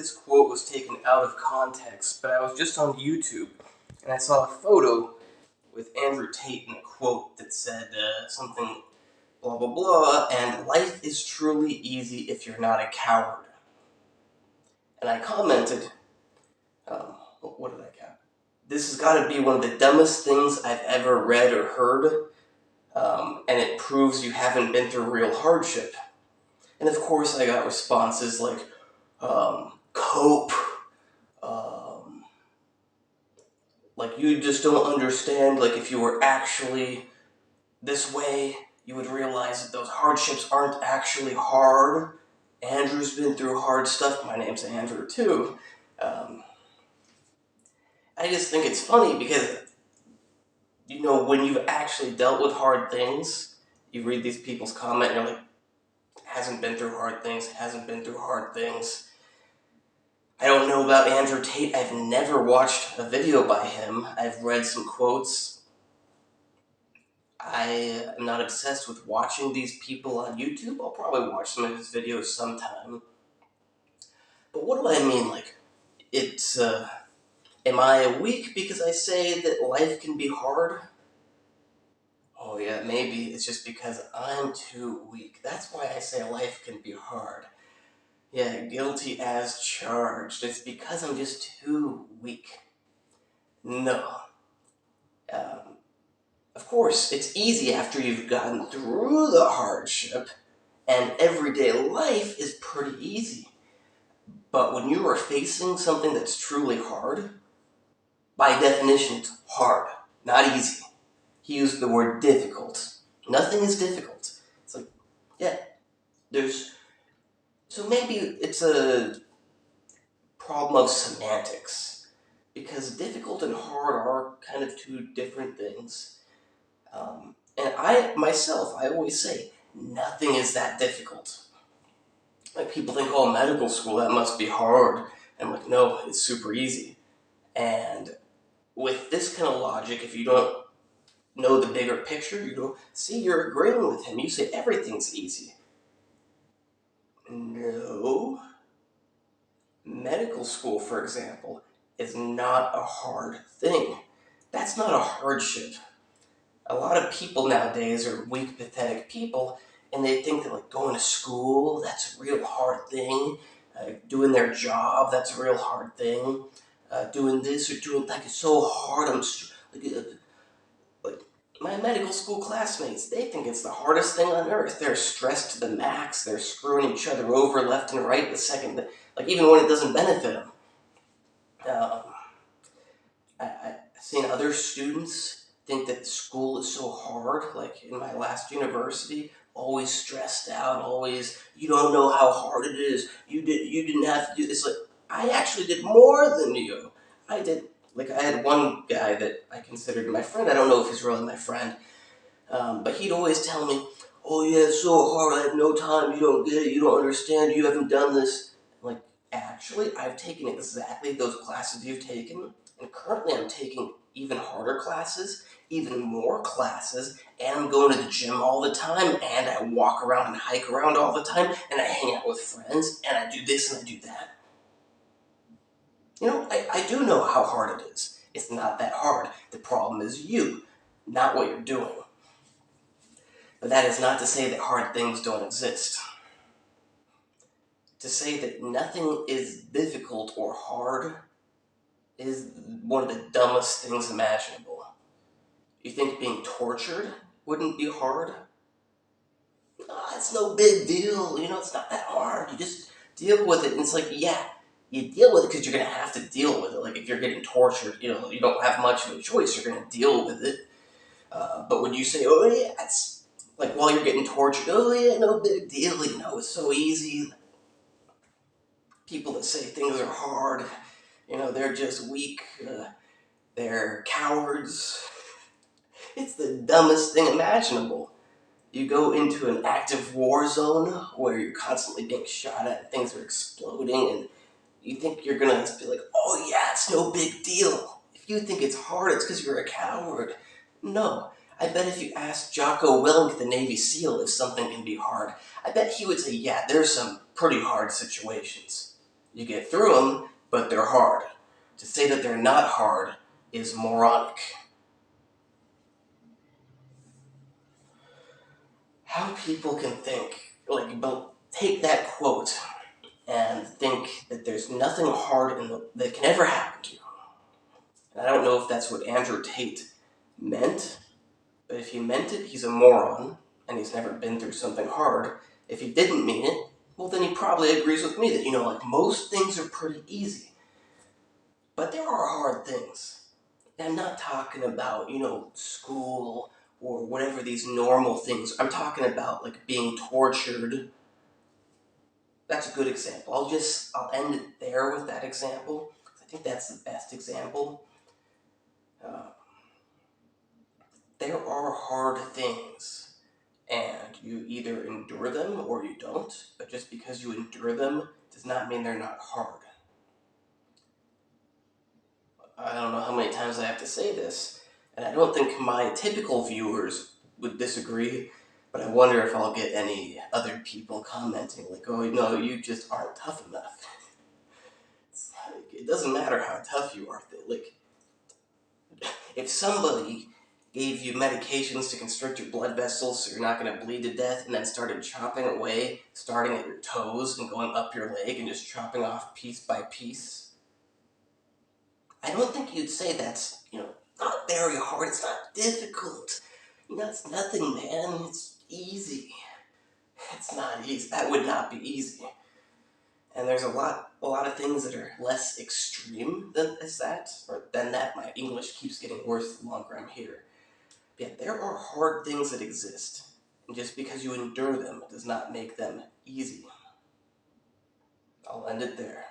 this quote was taken out of context, but I was just on YouTube and I saw a photo with Andrew Tate and a quote that said something blah blah blah, and life is truly easy if you're not a coward. And I commented, what did I cap? This has got to be one of the dumbest things I've ever read or heard, and it proves you haven't been through real hardship. And of course I got responses like, cope, like you just don't understand, like if you were actually this way, you would realize that those hardships aren't actually hard. Andrew's been through hard stuff. My name's Andrew too. I just think it's funny because, when you've actually dealt with hard things, you read these people's comment and you're like, hasn't been through hard things, hasn't been through hard things. I don't know about Andrew Tate. I've never watched a video by him. I've read some quotes. I am not obsessed with watching these people on YouTube. I'll probably watch some of his videos sometime. But what do I mean? Like, am I weak because I say that life can be hard? Oh yeah, maybe it's just because I'm too weak. That's why I say life can be hard. Yeah, guilty as charged. It's because I'm just too weak. No. Of course, it's easy after you've gotten through the hardship, and everyday life is pretty easy. But when you are facing something that's truly hard, by definition, it's hard, not easy. He used the word difficult. Nothing is difficult. It's like, yeah, so maybe it's a problem of semantics, because difficult and hard are kind of two different things. And I always say, nothing is that difficult. Like, people think, oh, medical school, that must be hard. And I'm like, no, it's super easy. And with this kind of logic, if you don't know the bigger picture, you go, see, you're agreeing with him. You say everything's easy. No. Medical school, for example, is not a hard thing. That's not a hardship. A lot of people nowadays are weak, pathetic people, and they think that, like, going to school, that's a real hard thing. Doing their job, that's a real hard thing. Doing this or doing, like, it's so hard. Like, my medical school classmates, they think it's the hardest thing on earth. They're stressed to the max. They're screwing each other over left and right the second, like, even when it doesn't benefit them. I've seen other students think that school is so hard, like in my last university, always stressed out, always, you don't know how hard it is, you didn't have to do this. Like, I actually did more than you. I had one guy that I considered my friend. I don't know if he's really my friend, but he'd always tell me, oh yeah, it's so hard, I have no time, you don't get it, you don't understand, you haven't done this. I'm like, actually, I've taken exactly those classes you've taken, and currently I'm taking even harder classes, even more classes, and I'm going to the gym all the time, and I walk around and hike around all the time, and I hang out with friends, and I do this and I do that. I do know how hard it is. It's not that hard. The problem is you, not what you're doing. But that is not to say that hard things don't exist. To say that nothing is difficult or hard is one of the dumbest things imaginable. You think being tortured wouldn't be hard? Oh, it's no big deal. It's not that hard. You just deal with it. And it's like, yeah, you deal with it because you're going to have to deal with it. Like, if you're getting tortured, you don't have much of a choice. You're going to deal with it. But when you say, oh, yeah, it's like, while you're getting tortured, oh, yeah, no big deal. It's so easy. People that say things are hard, they're just weak. They're cowards. It's the dumbest thing imaginable. You go into an active war zone where you're constantly being shot at and things are exploding, and you think you're going to be like, oh yeah, it's no big deal. If you think it's hard, it's because you're a coward. No. I bet if you asked Jocko Willink, the Navy SEAL, if something can be hard, I bet he would say, yeah, there's some pretty hard situations. You get through them, but they're hard. To say that they're not hard is moronic. How people can think, take that quote and think that there's nothing hard that can ever happen to you. And I don't know if that's what Andrew Tate meant, but if he meant it, he's a moron, and he's never been through something hard. If he didn't mean it, well, then he probably agrees with me that, most things are pretty easy. But there are hard things. And I'm not talking about, school or whatever these normal things. I'm talking about, being tortured. That's a good example. I'll end it there with that example. I think that's the best example. Uh, there are hard things, and you either endure them or you don't, but just because you endure them does not mean they're not hard. I don't know how many times I have to say this, and I don't think my typical viewers would disagree, but I wonder if I'll get any other people commenting, oh, no, you just aren't tough enough. It doesn't matter how tough you are. If somebody gave you medications to constrict your blood vessels so you're not going to bleed to death, and then started chopping away, starting at your toes and going up your leg and just chopping off piece by piece, I don't think you'd say that's, not very hard. It's not difficult. It's nothing, man. It's easy. It's not easy. That would not be easy. And there's a lot of things that are less extreme than that. My English keeps getting worse the longer I'm here. But yet there are hard things that exist, and just because you endure them does not make them easy. I'll end it there.